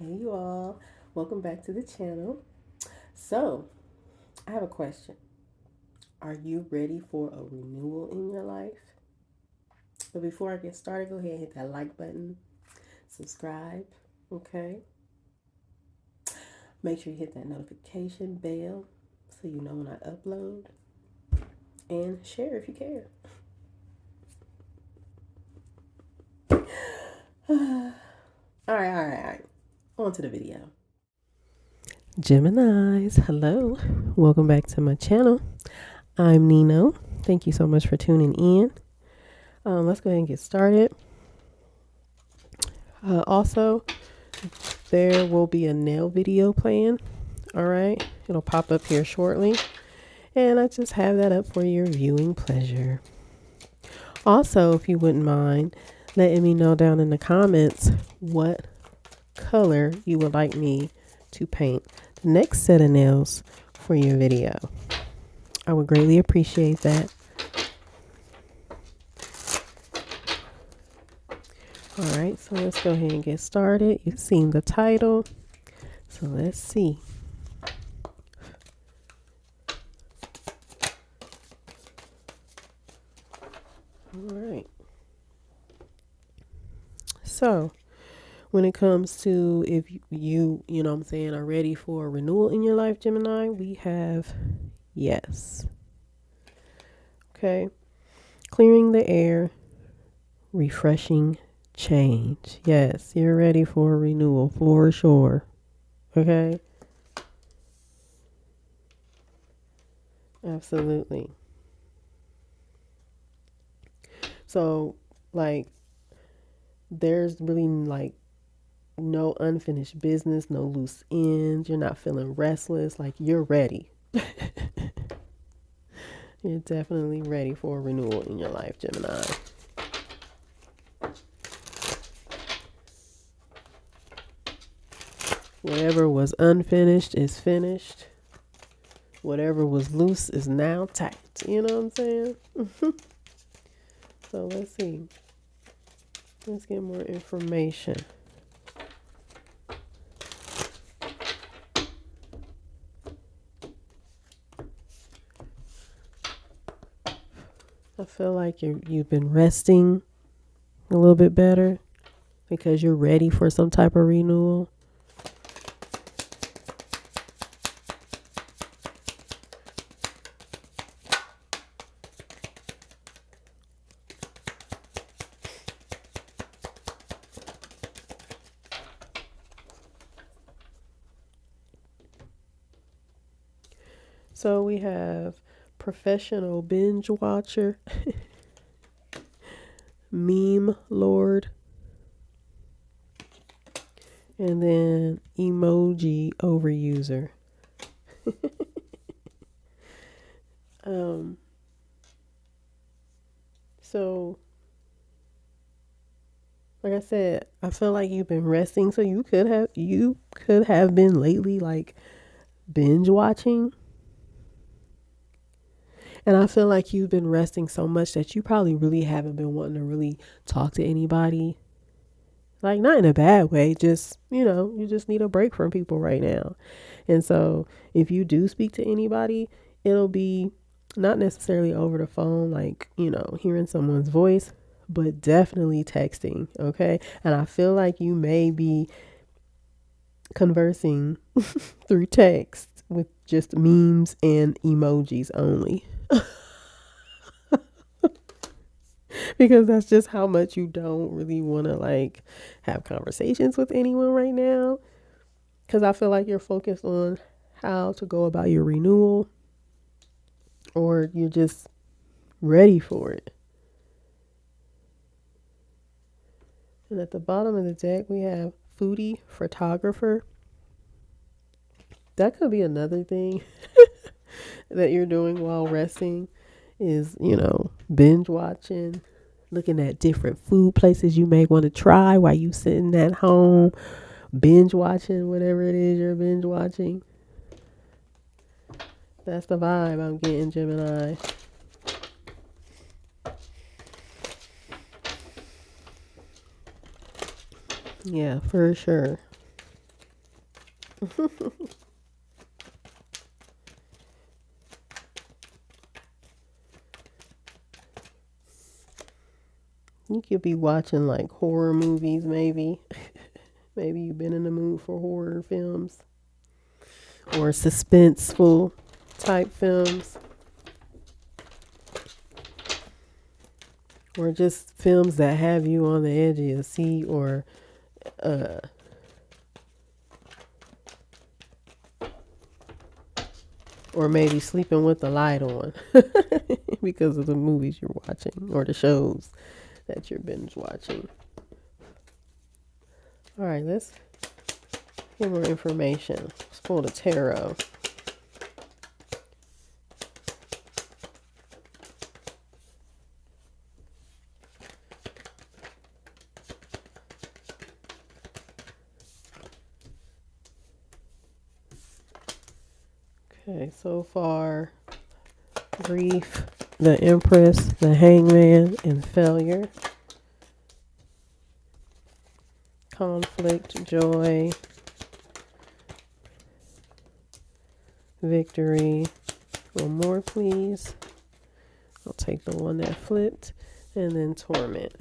Hey you all, welcome back to the channel. So, I have a question. Are you ready for a renewal in your life? But before I get started, go ahead and hit that like button, subscribe, okay? Make sure you hit that notification bell so you know when I upload, and share if you care. All right. On to the video. Geminis, hello. Welcome back to my channel. I'm Nino. Thank you so much for tuning in. Let's go ahead and get started. Also, there will be a nail video playing. All right. It'll pop up here shortly. And I just have that up for your viewing pleasure. Also, if you wouldn't mind letting me know down in the comments what color you would like me to paint the next set of nails for your video. I would greatly appreciate that. All right, so let's go ahead and get started. You've seen the title, so let's see. All right. So, when it comes to if you know what I'm saying, are ready for a renewal in your life, Gemini, we have yes. Okay. Clearing the air, refreshing change. Yes, you're ready for a renewal for sure. Okay. Absolutely. So, like, there's really like no unfinished business, no loose ends. You're not feeling restless. Like, you're ready. You're definitely ready for a renewal in your life, Gemini. Whatever was unfinished is finished. Whatever was loose is now tight. You know what I'm saying? So let's see. Let's get more information. I feel like you've been resting a little bit better because you're ready for some type of renewal. So we have professional binge watcher, meme lord, and then emoji overuser. So like I said, I feel like you've been resting, so you could have been lately like binge watching. And I feel like you've been resting so much that you probably really haven't been wanting to really talk to anybody. Like, not in a bad way, just, you just need a break from people right now. And so if you do speak to anybody, it'll be not necessarily over the phone, like, hearing someone's voice, but definitely texting. Okay. And I feel like you may be conversing through text with just memes and emojis only. Because that's just how much you don't really want to like have conversations with anyone right now. Because I feel like you're focused on how to go about your renewal, or you're just ready for it. And at the bottom of the deck, we have foodie photographer. That could be another thing that you're doing while resting is, binge watching, looking at different food places you may want to try while you sitting at home, binge watching whatever it is you're binge watching. That's the vibe I'm getting, Gemini. Yeah, for sure. You could be watching like horror movies, maybe. Maybe you've been in the mood for horror films or suspenseful type films, or just films that have you on the edge of your seat, uh, or maybe sleeping with the light on because of the movies you're watching or the shows that you're binge watching. All right, let's get more information. Let's pull the tarot. Okay, so far, grief, the Empress, the Hangman, and failure. Conflict, joy, victory. One more, please. I'll take the one that flipped. And then torment.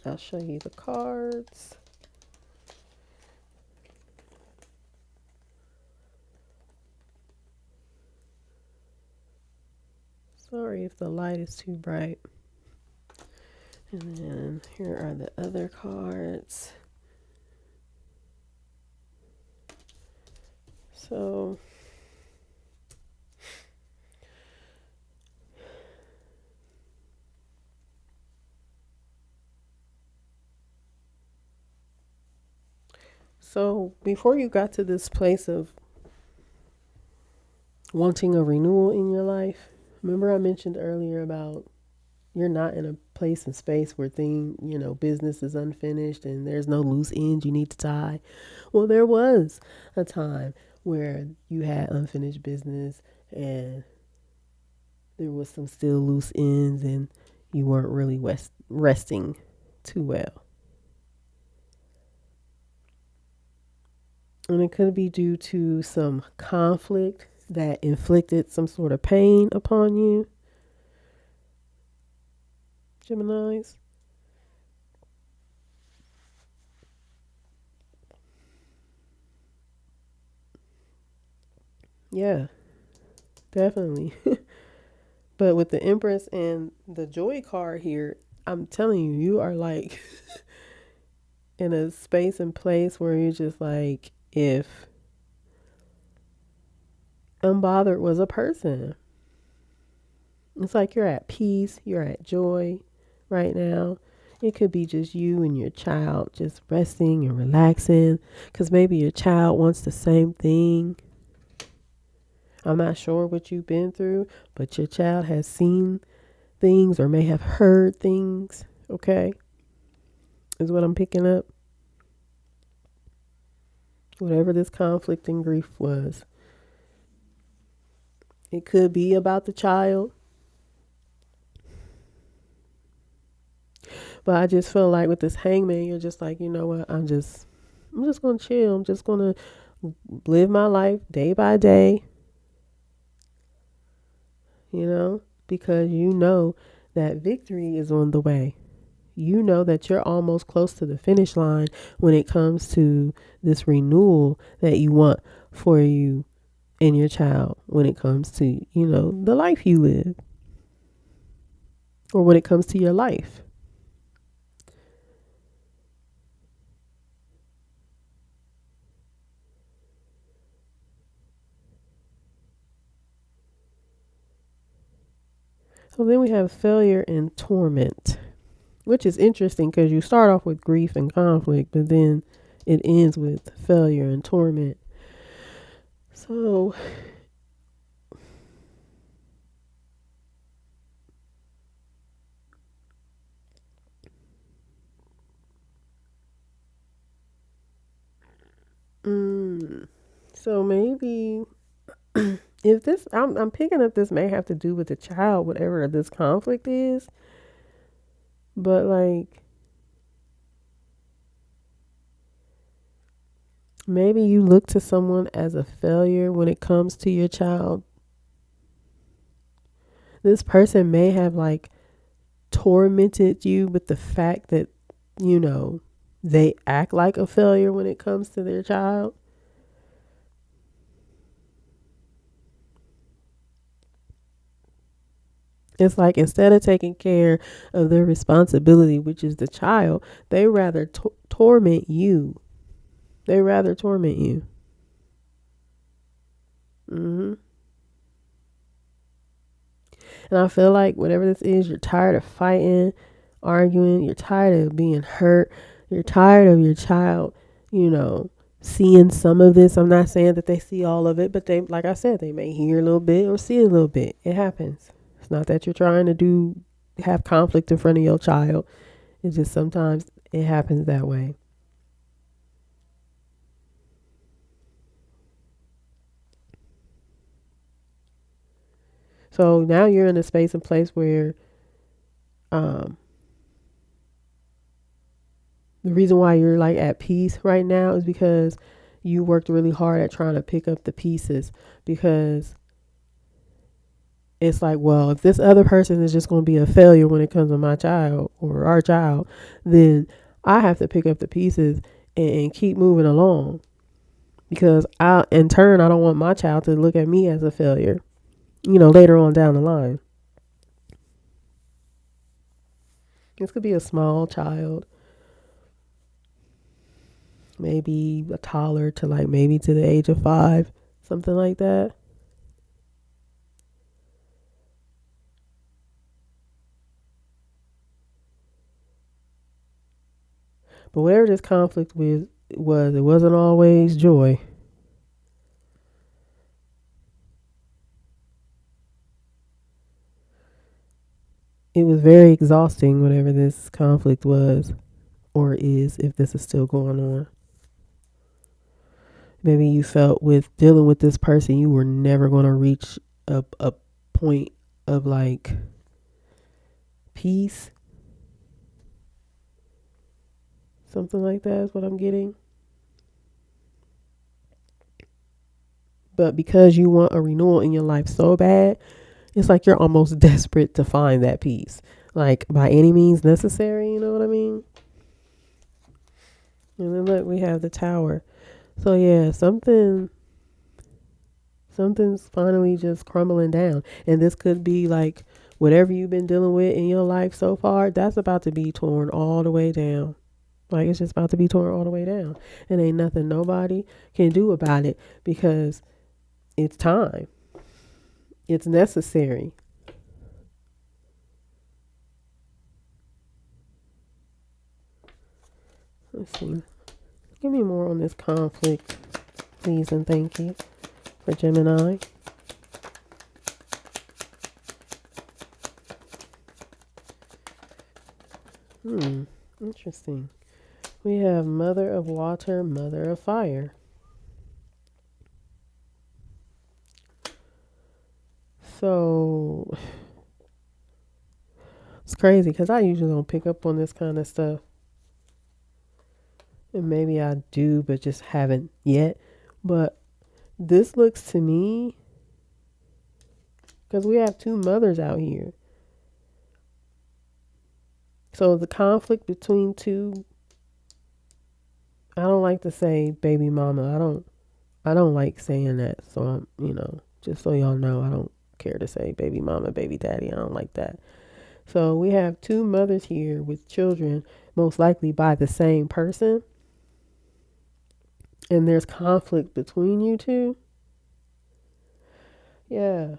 I'll show you the cards. Sorry if the light is too bright. And then here are the other cards. So before you got to this place of wanting a renewal in your life, remember I mentioned earlier about you're not in a place and space where business is unfinished and there's no loose ends you need to tie. Well, there was a time where you had unfinished business and there was some still loose ends and you weren't really resting too well. And it could be due to some conflict that inflicted some sort of pain upon you, Geminis. Yeah, definitely. But with the Empress and the Joy card here, I'm telling you, you are like in a space and place where you're just like, if unbothered was a person, it's like you're at peace, you're at joy right now. It could be just you and your child just resting and relaxing because maybe your child wants the same thing. I'm not sure what you've been through, but your child has seen things or may have heard things, okay? Is what I'm picking up. Whatever this conflict and grief was. It could be about the child. But I just feel like with this hangman, you're just like, you know what? I'm just going to chill. I'm just going to live my life day by day. Because you know that victory is on the way. You know that you're almost close to the finish line when it comes to this renewal that you want for you and your child, when it comes to, the life you live, or when it comes to your life. So then we have failure and torment, which is interesting because you start off with grief and conflict, but then it ends with failure and torment. So so maybe if this, I'm picking up, this may have to do with the child, whatever this conflict is. But like, Maybe you look to someone as a failure when it comes to your child. This person may have like tormented you with the fact that, you know, they act like a failure when it comes to their child. It's like instead of taking care of their responsibility, which is the child, they rather torment you. They rather torment you. hmm And I feel like whatever this is, you're tired of fighting, arguing, you're tired of being hurt, you're tired of your child, you know, seeing some of this. I'm not saying that they see all of it, but they, like I said, they may hear a little bit or see a little bit. It happens. It's not that you're trying to have conflict in front of your child. It's just sometimes it happens that way. So now you're in a space and place where um, the reason why you're like at peace right now is because you worked really hard at trying to pick up the pieces, because it's like, well, if this other person is just going to be a failure when it comes to my child or our child, then I have to pick up the pieces and keep moving along, because in turn, I don't want my child to look at me as a failure, later on down the line. This could be a small child, maybe a toddler to like maybe to the age of 5, something like that. But whatever this conflict was, it wasn't always joy. It was very exhausting, whatever this conflict was or is, if this is still going on. Maybe you felt with dealing with this person, you were never going to reach a point of like peace. Something like that is what I'm getting. But because you want a renewal in your life so bad, it's like you're almost desperate to find that peace. Like by any means necessary, you know what I mean? And then look, we have the tower. So yeah, something's finally just crumbling down. And this could be like whatever you've been dealing with in your life so far, that's about to be torn all the way down. Like it's just about to be torn all the way down. And ain't nothing nobody can do about it, because it's time. It's necessary. Let's see. Give me more on this conflict, please, and thank you, for Gemini. Interesting. We have Mother of Water, Mother of Fire. So it's crazy because I usually don't pick up on this kind of stuff. And maybe I do, but just haven't yet. But this looks to me, because we have two mothers out here. So the conflict between two, I don't like to say baby mama. I don't like saying that. So just so y'all know, I don't care to say baby mama, baby daddy. I don't like that. So we have two mothers here with children, most likely by the same person. And there's conflict between you two. Yeah.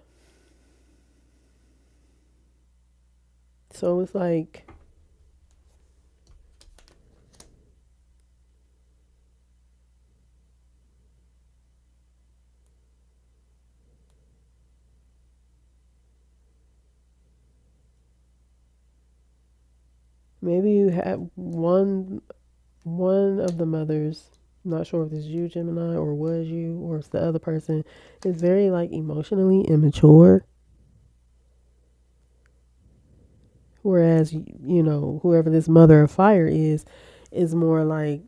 So it's like, maybe you have one of the mothers, I'm not sure if it's you, Gemini, or was you, or it's the other person, is very like emotionally immature. Whereas, whoever this mother of fire is more like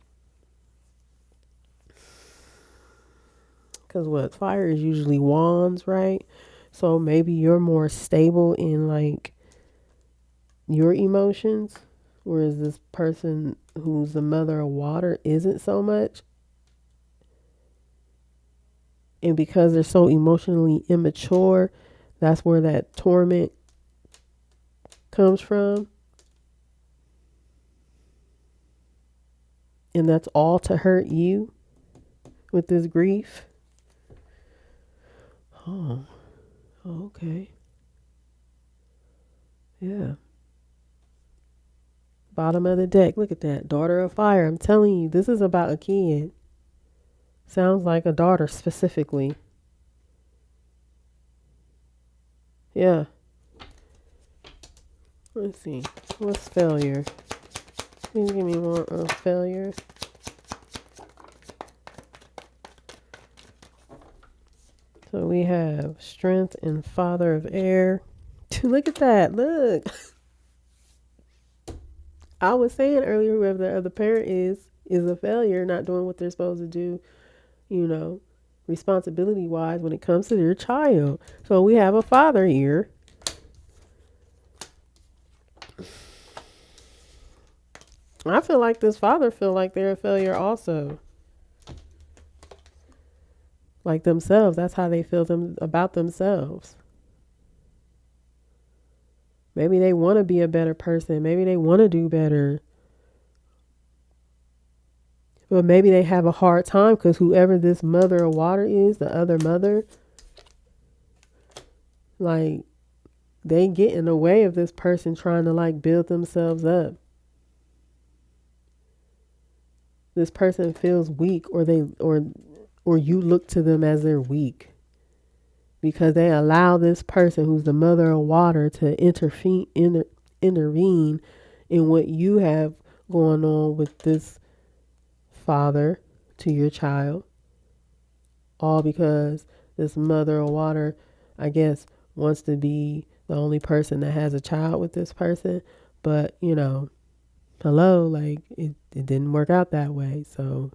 Because what? Fire is usually wands, right? So maybe you're more stable in like your emotions, whereas this person who's the mother of water isn't so much. And because they're so emotionally immature, that's where that torment comes from. And that's all to hurt you with this grief. Oh, okay. Yeah. Bottom of the deck. Look at that. Daughter of fire. I'm telling you, this is about a kid. Sounds like a daughter specifically. Yeah. Let's see. What's failure? Can you give me more of failure? So we have strength and father of air. Look at that. Look. I was saying earlier, whoever the other parent is a failure, not doing what they're supposed to do, you know, responsibility wise when it comes to their child. So we have a father here. I feel like this father feel like they're a failure also. Like themselves. That's how they feel them about themselves. Maybe they want to be a better person. Maybe they want to do better. But maybe they have a hard time because whoever this mother of water is, the other mother, like they get in the way of this person trying to like build themselves up. This person feels weak or you look to them as they're weak because they allow this person who's the mother of water to intervene in what you have going on with this father to your child, all because this mother of water, I guess, wants to be the only person that has a child with this person. But, you know, hello, like it didn't work out that way. So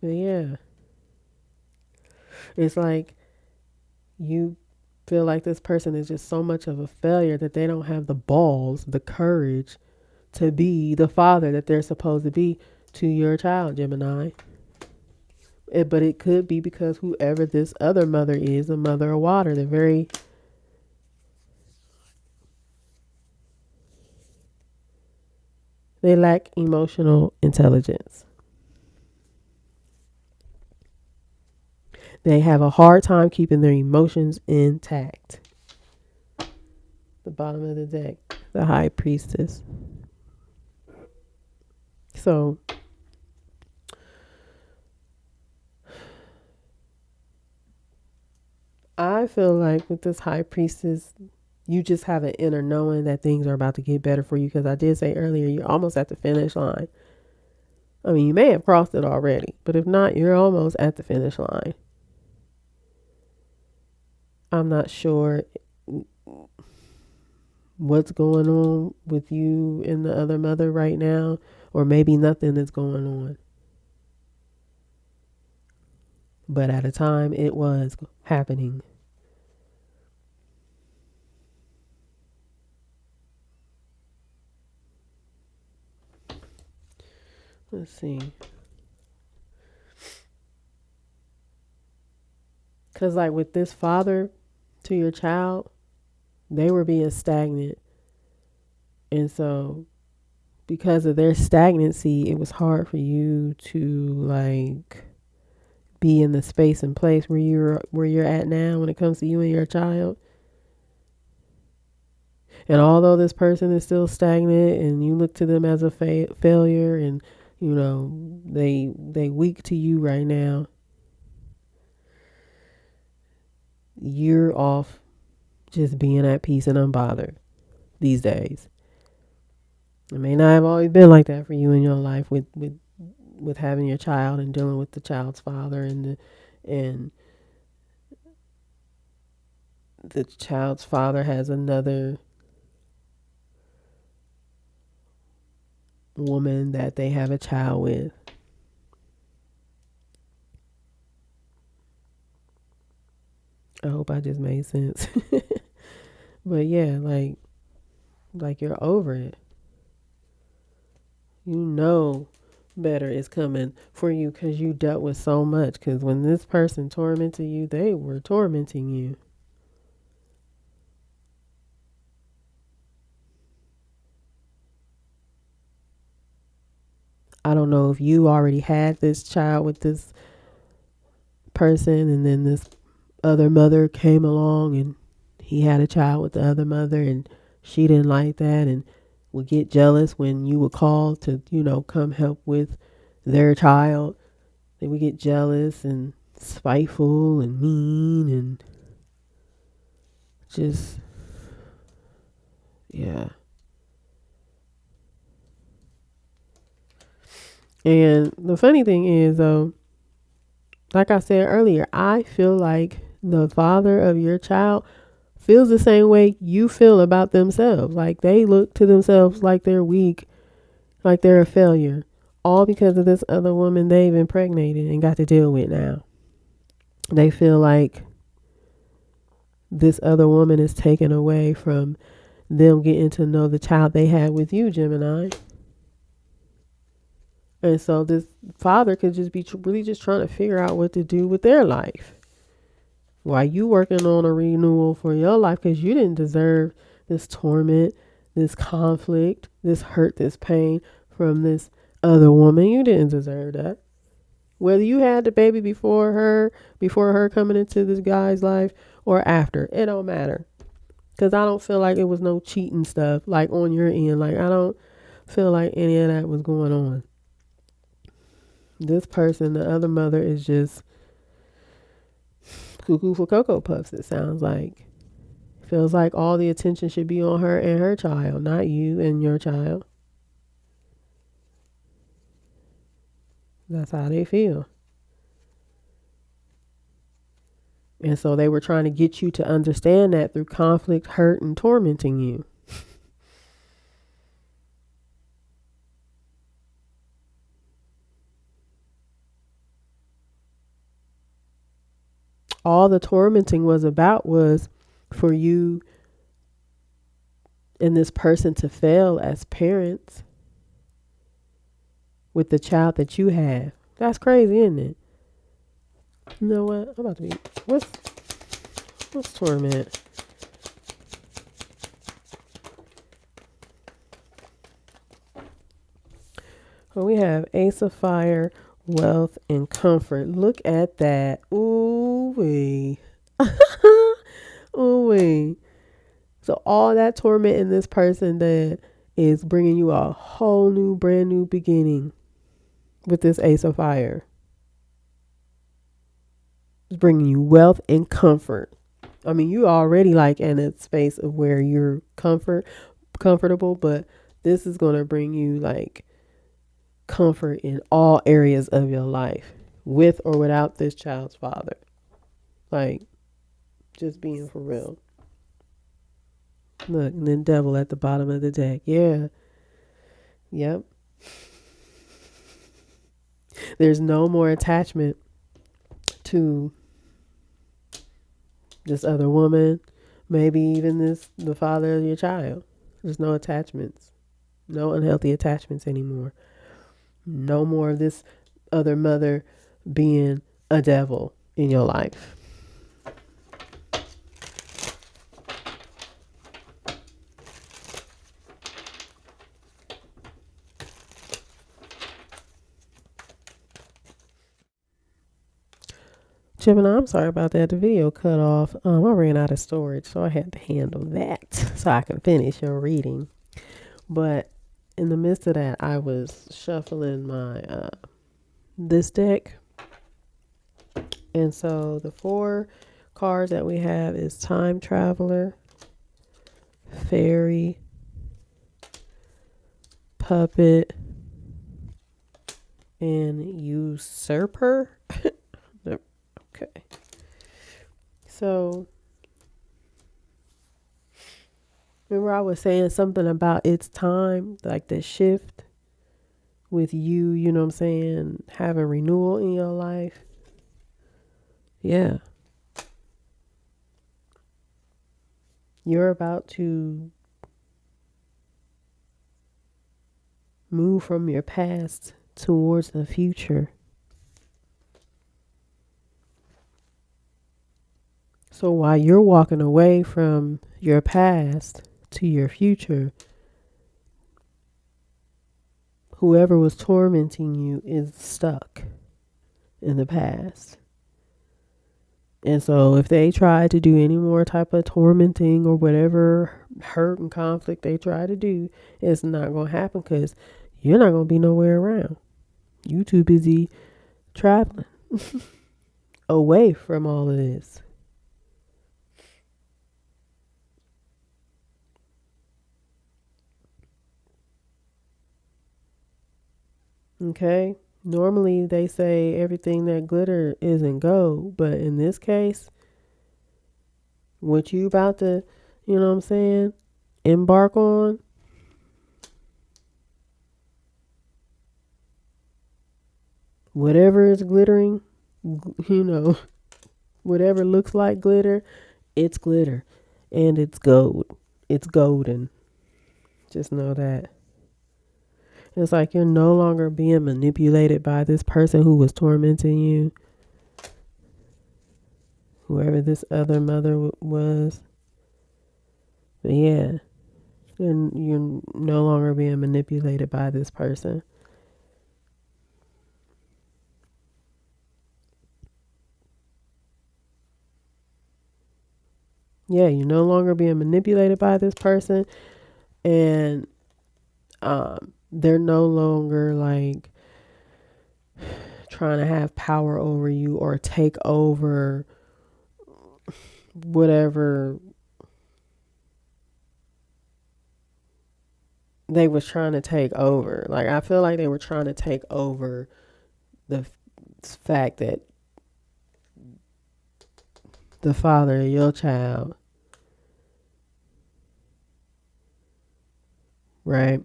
but yeah, it's like you feel like this person is just so much of a failure that they don't have the balls, the courage to be the father that they're supposed to be to your child, Gemini. But it could be because whoever this other mother is, a mother of water, they lack emotional intelligence. They have a hard time keeping their emotions intact. The bottom of the deck, the high priestess. So I feel like with this high priestess, you just have an inner knowing that things are about to get better for you. Because I did say earlier, you're almost at the finish line. I mean, you may have crossed it already, but if not, you're almost at the finish line. I'm not sure what's going on with you and the other mother right now, or maybe nothing is going on. But at a time, it was happening. Let's see. Because, like, with this father to your child, they were being stagnant. And so, because of their stagnancy, it was hard for you to, like, be in the space and place where you're at now when it comes to you and your child. And although this person is still stagnant and you look to them as a failure and you know they weak to you right now, you're off just being at peace and unbothered these days. It may not have always been like that for you in your life with having your child and dealing with the child's father and the child's father has another woman that they have a child with. I hope I just made sense. But yeah, like you're over it. You know better is coming for you because you dealt with so much. Because when this person tormented you, they were tormenting you. I don't know if you already had this child with this person and then this other mother came along and he had a child with the other mother and she didn't like that and would get jealous when you would call to, come help with their child. They would get jealous and spiteful and mean and just, yeah. And the funny thing is, though, like I said earlier, I feel like the father of your child feels the same way you feel about themselves. Like they look to themselves like they're weak, like they're a failure, all because of this other woman they've impregnated and got to deal with now. They feel like this other woman is taken away from them getting to know the child they had with you, Gemini. And so this father could just be really just trying to figure out what to do with their life. While you working on a renewal for your life because you didn't deserve this torment, this conflict, this hurt, this pain from this other woman. You didn't deserve that. Whether you had the baby before her coming into this guy's life or after, it don't matter. Because I don't feel like it was no cheating stuff like on your end. Like I don't feel like any of that was going on. This person, the other mother, is just cuckoo for Cocoa Puffs, it sounds like. Feels like all the attention should be on her and her child, not you and your child. That's how they feel. And so they were trying to get you to understand that through conflict, hurt, and tormenting you. All the tormenting was about was for you and this person to fail as parents with the child that you have. That's crazy, isn't it? You know what? I'm about to be. What's torment? Well, we have Ace of Fire, wealth, and comfort. Look at that. Ooh wee. Ooh wee. So all that torment in this person that is bringing you a whole new, brand new beginning with this Ace of Fire. It's bringing you wealth and comfort. I mean, you already like in a space of where you're comfortable, but this is going to bring you like comfort in all areas of your life with or without this child's father. Like, just being for real. Look, and then devil at the bottom of the deck. Yeah. Yep. There's no more attachment to this other woman, maybe even the father of your child. There's no attachments, no unhealthy attachments anymore. No more of this other mother being a devil in your life. Gemini, I'm sorry about that. The video cut off. I ran out of storage, so I had to handle that so I can finish your reading. But in the midst of that, I was shuffling my this deck, and so the 4 cards that we have is Time Traveler, Fairy, Puppet, and Usurper. Okay. So, remember I was saying something about it's time, like the shift? with you, you know what I'm saying, having renewal in your life. Yeah. You're about to move from your past towards the future. So while you're walking away from your past to your future, whoever was tormenting you is stuck in the past. And so if they try to do any more type of tormenting or whatever hurt and conflict they try to do, it's not going to happen because you're not going to be nowhere around. You too busy traveling away from all of this. Okay? Normally they say everything that glitter isn't gold, but in this case, what you about to, you know what I'm saying, embark on, whatever is glittering, you know, whatever looks like glitter, it's glitter and it's gold. It's golden. Just know that. It's like you're no longer being manipulated by this person who was tormenting you. Whoever this other mother was. But yeah, you're no longer being manipulated by this person. Yeah, you're no longer being manipulated by this person. And they're no longer like trying to have power over you or take over whatever they was trying to take over. Like, I feel like they were trying to take over the fact that the father of your child, right?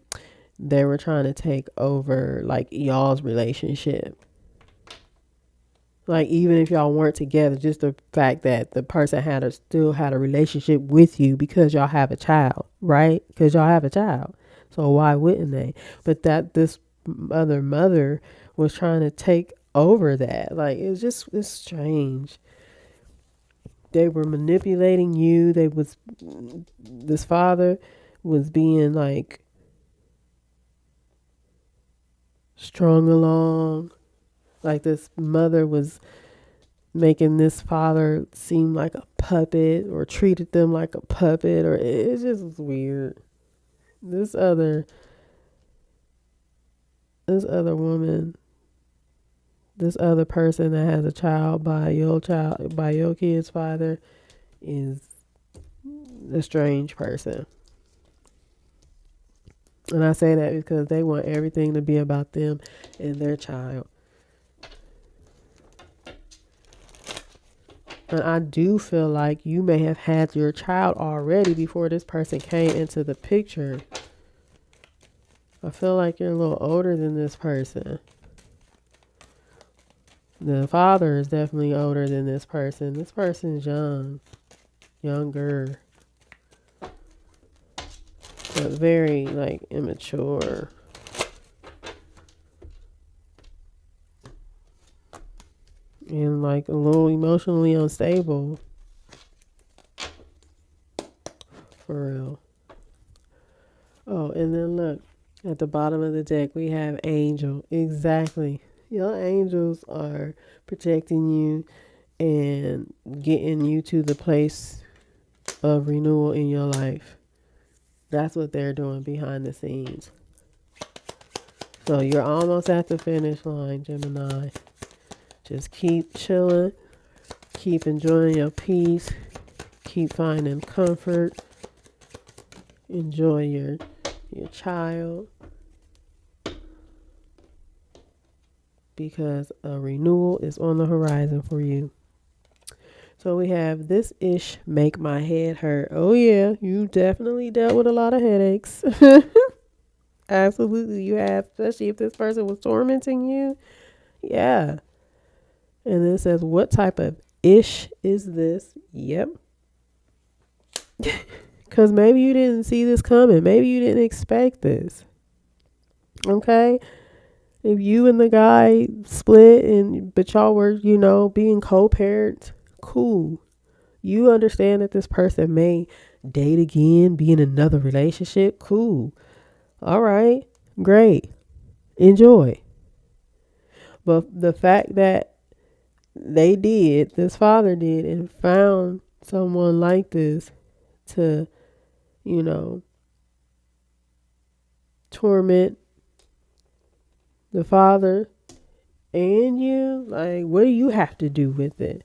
They were trying to take over like y'all's relationship. Like, even if y'all weren't together, just the fact that the person still had a relationship with you because y'all have a child, right? Because y'all have a child. So why wouldn't they? But that this other mother was trying to take over that. Like, it's strange. They were manipulating you. This father was being like strung along. Like, this mother was making this father seem like a puppet or treated them like a puppet, or it just was weird. This other woman, this other person that has a child by your kid's father is a strange person. And I say that because they want everything to be about them and their child. And I do feel like you may have had your child already before this person came into the picture. I feel like you're a little older than this person. The father is definitely older than this person. This person's younger, but very like immature. And like a little emotionally unstable. For real. Oh, and then look, at the bottom of the deck, we have angel. Exactly. Your angels are protecting you and getting you to the place of renewal in your life. That's what they're doing behind the scenes. So you're almost at the finish line, Gemini. Just keep chilling. Keep enjoying your peace. Keep finding comfort. Enjoy your child. Because a renewal is on the horizon for you. So we have this ish make my head hurt. Oh yeah, you definitely dealt with a lot of headaches. Absolutely, you have, especially if this person was tormenting you. Yeah. And then it says, what type of ish is this? Yep. Because maybe you didn't see this coming. Maybe you didn't expect this. Okay. If you and the guy split but y'all were, being co-parents, cool. You understand that this person may date again, be in another relationship, cool. All right. Great. Enjoy. But the fact that this father did, and found someone like this to, you know, torment the father and you, like, what do you have to do with it?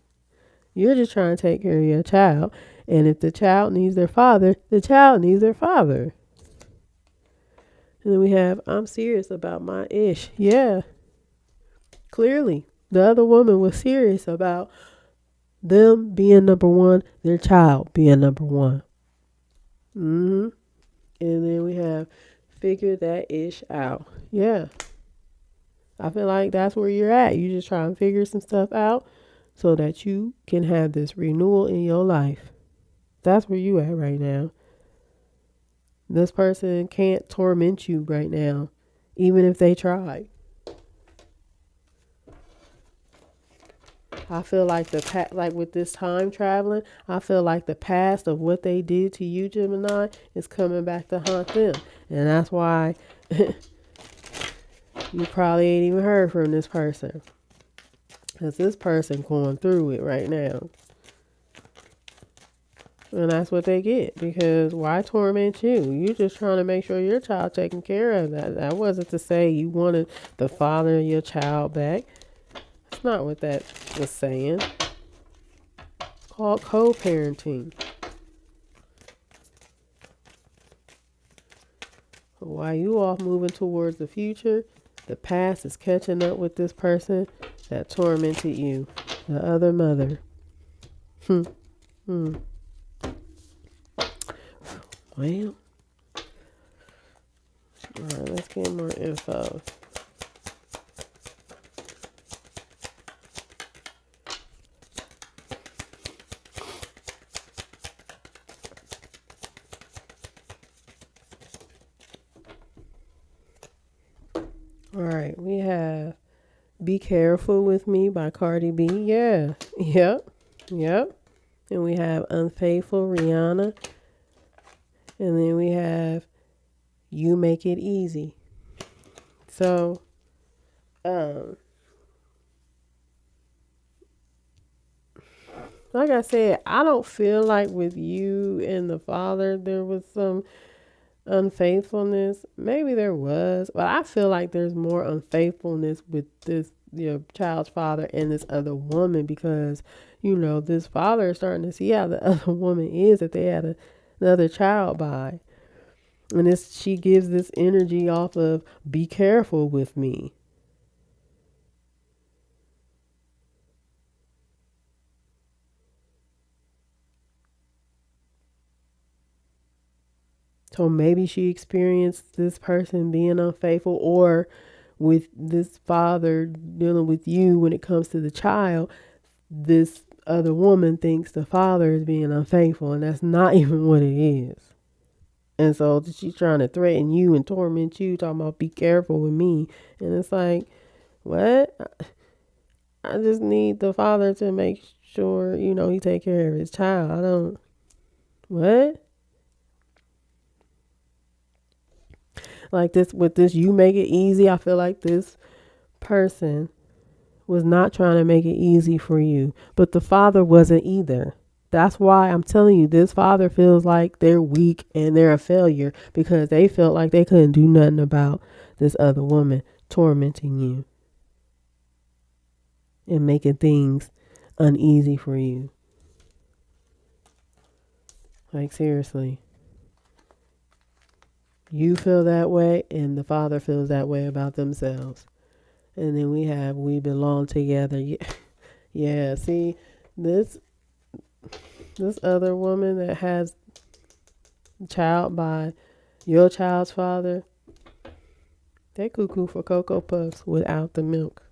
You're just trying to take care of your child. And if the child needs their father, the child needs their father. And then we have, I'm serious about my ish. Yeah, clearly. The other woman was serious about them being number one, their child being number one. And then we have, figure that ish out. Yeah. I feel like that's where you're at. You just try and figure some stuff out so that you can have this renewal in your life. That's where you at right now. This person can't torment you right now, even if they tried. I feel like like with this time traveling, I feel like the past of what they did to you, Gemini, is coming back to haunt them. And that's why you probably ain't even heard from this person. Because this person going through it right now. And that's what they get. Because why torment you? You just trying to make sure your child taken care of. That wasn't to say you wanted the father of your child back. That's not what that was saying. It's called co-parenting. While you off moving towards the future, the past is catching up with this person that tormented you. The other mother. Well, alright, let's get more info. Alright, we have Be Careful With Me by Cardi B. Yeah. Yep. And we have Unfaithful, Rihanna. And then we have You Make It Easy. So, like I said, I don't feel like with you and the father there was some unfaithfulness. Maybe there was, but I feel like there's more unfaithfulness with your child's father and this other woman because, this father is starting to see how the other woman is that they had another child by. And she gives this energy off of be careful with me. So maybe she experienced this person being unfaithful, or with this father dealing with you when it comes to the child, this other woman thinks the father is being unfaithful, and that's not even what it is. And so she's trying to threaten you and torment you, talking about be careful with me. And it's like, what? I just need the father to make sure, he take care of his child. What? Like this, with this, you make it easy. I feel like this person was not trying to make it easy for you, but the father wasn't either. That's why I'm telling you, this father feels like they're weak and they're a failure because they felt like they couldn't do nothing about this other woman tormenting you and making things uneasy for you. Like, seriously. You feel that way and the father feels that way about themselves. And then we belong together. Yeah, see, this other woman that has a child by your child's father, They cuckoo for Cocoa Puffs without the milk.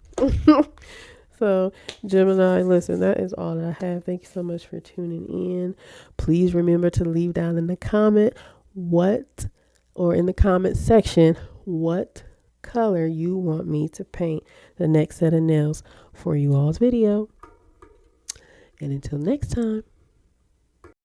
So, Gemini, listen, that is all that I have. Thank you so much for tuning in. Please remember to leave down in the comment in the comment section, what color you want me to paint the next set of nails for you all's video. And until next time.